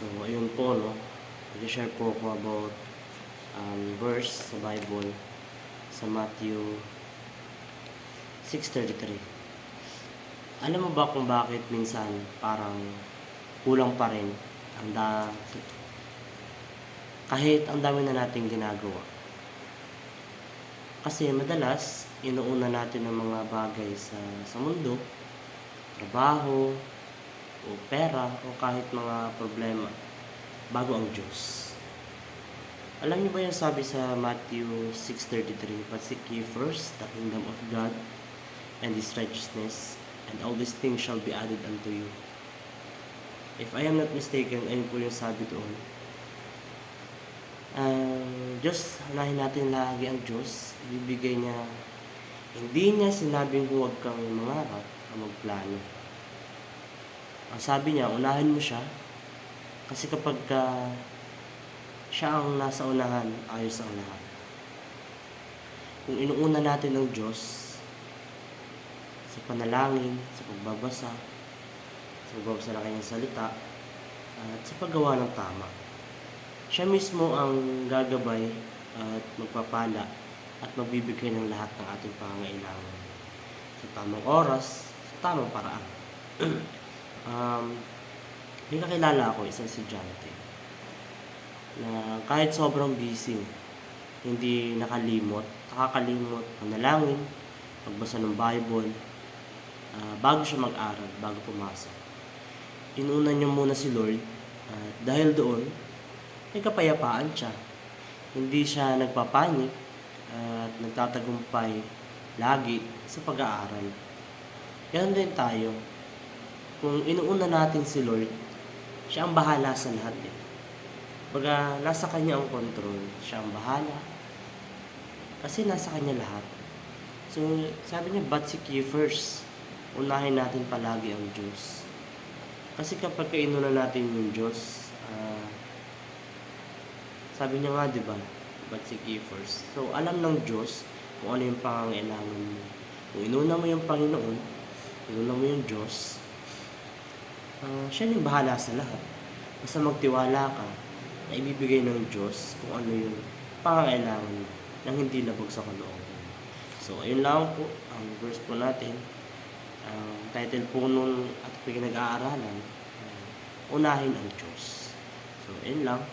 So, ayun po, no? Mag-share po ako about verse sa Bible sa Matthew 6:33. Alam mo ba kung bakit minsan parang kulang pa rin ang kahit ang dami na nating ginagawa? Kasi madalas, inuuna natin ang mga bagay sa mundo, trabaho, o pera, o kahit mga problema, bago ang Diyos. Alam niyo ba yung sabi sa Matthew 6:33, "But seek ye first the kingdom of God and His righteousness, and all these things shall be added unto you." If I am not mistaken, ayun po yung sabi doon. Diyos, unahin natin lagi ang Diyos. Ibibigay niya, hindi niya sinabing huwag kang mangarap o magplano. Ang sabi niya, unahin mo siya, kasi kapag siya ang nasa unahan, ayos ang lahat. Kung inuuna natin ang Diyos sa panalangin, sa pagbabasa ng kanyang salita, at sa paggawa ng tama, siya mismo ang gagabay at magpapala at magbibigay ng lahat ng ating pangangailangan sa tamang oras, sa tamang paraan. May kakilala ako, isang estudyante, na kahit sobrang busy, hindi nakakalimot manalangin, magbasa ng Bible, bago siya mag-aral, bago pumasok. Inuna niya muna si Lord, at dahil doon, may kapayapaan siya. Hindi siya nagpapanik at nagtatagumpay lagi sa pag-aaral. Ganun din tayo. Kung inuuna natin si Lord, siya ang bahala sa lahat. Baga, nasa kanya ang control. Siya ang bahala. Kasi nasa kanya lahat. So, sabi niya, but seek ye first. Unahin natin palagi ang Diyos. Kasi kapag inuna natin yung Diyos, sabi niya nga, di ba? But seek ye first. So, alam ng Diyos kung ano yung pangangailangan mo. Kung inuna mo yung Panginoon, inuna mo yung Diyos, siya yung bahala sa lahat. Basta magtiwala ka na ibibigay ng Diyos kung ano yung pangangailangan mo nang hindi labag sa kalooban. So, ayun lang po ang verse po natin. Ang title po nun at pinag-aaralan, unahin ang Diyos. So, ayun lang.